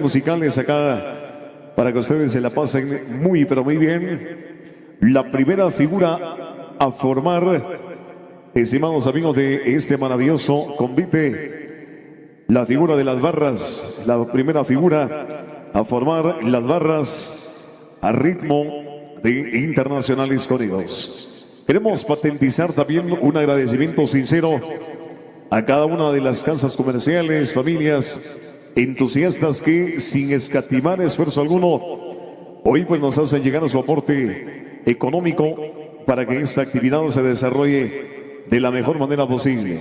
musicales acá para que ustedes se la pasen muy pero muy bien. La primera figura a formar, estimados amigos de este maravilloso convite, la figura de las barras, la primera figura a formar las barras a ritmo de Internacionales Corridos. Queremos patentizar también un agradecimiento sincero a cada una de las casas comerciales, familias entusiastas que sin escatimar esfuerzo alguno hoy pues nos hacen llegar su aporte económico para que esta actividad se desarrolle de la mejor manera posible.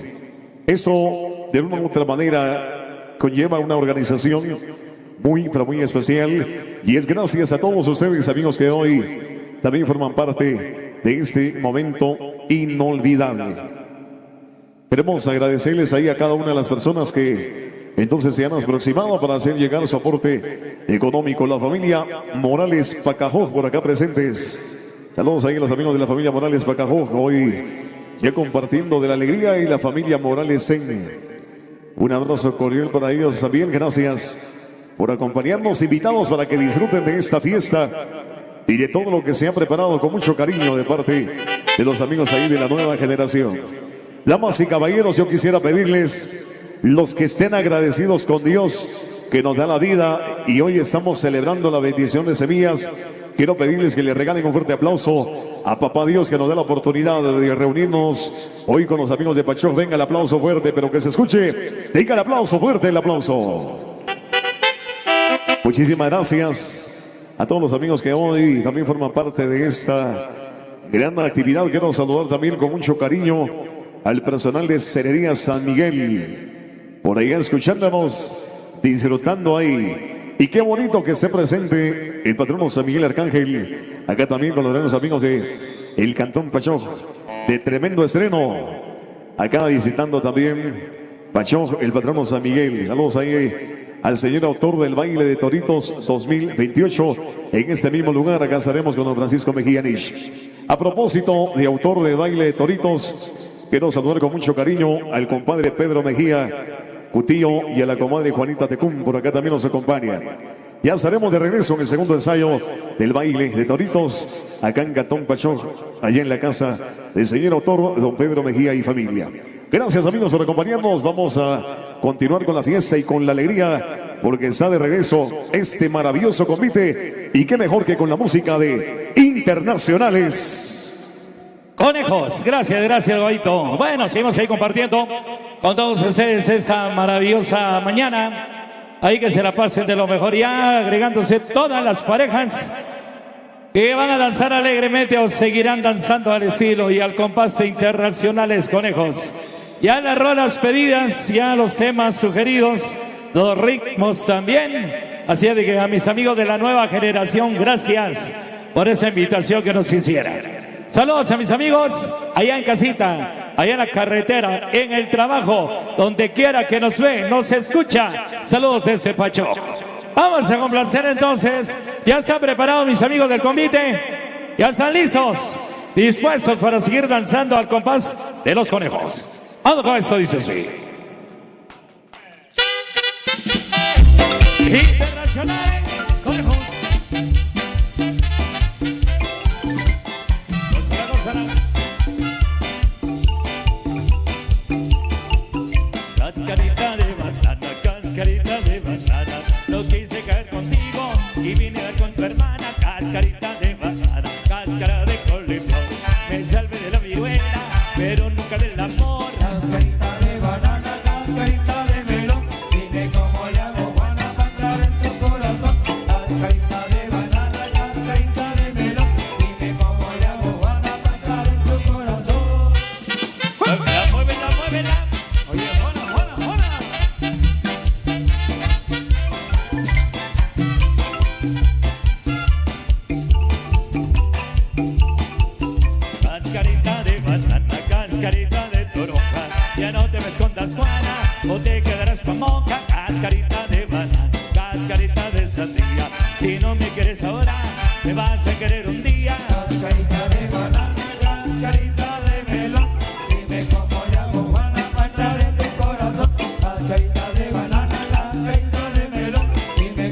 Esto de una u otra manera conlleva una organización muy pero muy especial y es gracias a todos ustedes amigos que hoy también forman parte de este momento inolvidable. Queremos agradecerles ahí a cada una de las personas que entonces se han aproximado para hacer llegar su aporte económico. La familia Morales Pacajó por acá presentes. Saludos ahí a los amigos de la familia Morales Pacajó, hoy ya compartiendo de la alegría, y la familia Morales Sen. Un abrazo cordial para ellos también. Gracias por acompañarnos, invitados para que disfruten de esta fiesta y de todo lo que se ha preparado con mucho cariño de parte de los amigos ahí de la nueva generación. Damas y caballeros, yo quisiera pedirles, los que estén agradecidos con Dios que nos da la vida y hoy estamos celebrando la bendición de semillas, quiero pedirles que le regalen un fuerte aplauso a Papá Dios que nos da la oportunidad de reunirnos hoy con los amigos de Pachoc. Venga el aplauso fuerte, pero que se escuche. Venga el aplauso fuerte, el aplauso. Muchísimas gracias a todos los amigos que hoy también forman parte de esta gran actividad. Quiero saludar también con mucho cariño al personal de Cerería San Miguel, por allá escuchándonos, disfrutando ahí. Y qué bonito que esté presente el patrono San Miguel Arcángel, acá también con los grandes amigos de el Cantón Pachoc, de tremendo estreno, acá visitando también Pachoc, el patrono San Miguel. Saludos ahí al señor autor del baile de Toritos 2028, en este mismo lugar. Acá estaremos con don Francisco Mejía Nish. A propósito de autor del baile de Toritos, quiero saludar con mucho cariño al compadre Pedro Mejía Cutillo y a la comadre Juanita Tecum, por acá también nos acompaña. Ya estaremos de regreso en el segundo ensayo del baile de Toritos, acá en Cantón Pachoc, allá en la casa del señor autor, don Pedro Mejía y familia. Gracias amigos por acompañarnos. Vamos a continuar con la fiesta y con la alegría, porque está de regreso este maravilloso convite, y qué mejor que con la música de Internacionales Conejos. Gracias, Goito. Bueno, seguimos ahí compartiendo con todos ustedes esta maravillosa mañana. Ahí que se la pasen de lo mejor, ya agregándose todas las parejas que van a danzar alegremente o seguirán danzando al estilo y al compás de Internacionales Conejos. Ya las rolas pedidas, ya los temas sugeridos, los ritmos también. Así es de que a mis amigos de la nueva generación, gracias por esa invitación que nos hicieron. Saludos a mis amigos allá en casita, allá en la carretera, en el trabajo, donde quiera que nos ve, nos escucha. Saludos desde Pachoc. Vamos a complacer entonces. Ya están preparados mis amigos del convite. Ya están listos, dispuestos para seguir danzando al compás de los conejos. Vamos con esto, dice así. Internacionales Conejos. Cascarita de banana, no quise caer contigo y vine a dar con tu hermana. Cascarita de banana, cáscara de coliflor, me salvé de la viruela, pero nunca del amor. Cascarita de banana, cascarita de melón, dime cómo le hago Juana para entrar en tu corazón. Cascarita de banana, cascarita de melón, dime cómo le hago Juana para entrar en tu corazón. Muévela. Oye, Juana. Cascarita de banana, cascarita de toronja, ya no te me escondas, Juana, o te quedarás pa' monja. Cascarita de banana, cascarita de sandía, si no me quieres ahora, me vas a querer un día. Cascarita de banana, cascarita de melón, dime cómo le hago Juana para entrar en tu corazón. Cascarita de banana, cascarita de melón, dime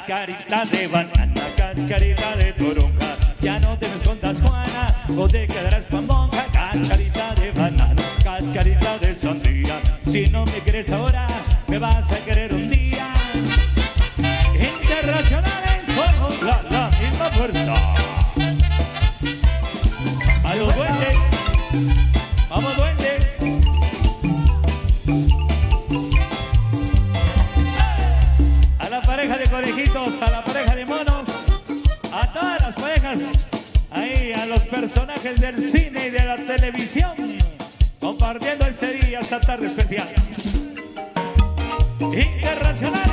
Cascarita de banana, cascarita de toronja, ya no te me escondas, Juana, o te quedarás pa' monja. Cascarita de banana, cascarita de sandía, si no me quieres ahora, me vas a querer un día. Internacionales somos la misma fuerza. A los duendes, vamos duendes. A la pareja de conejitos, a la pareja de monos, a todas las parejas, ahí a los personajes del cine y de la televisión, compartiendo este día, esta tarde especial. Internacional.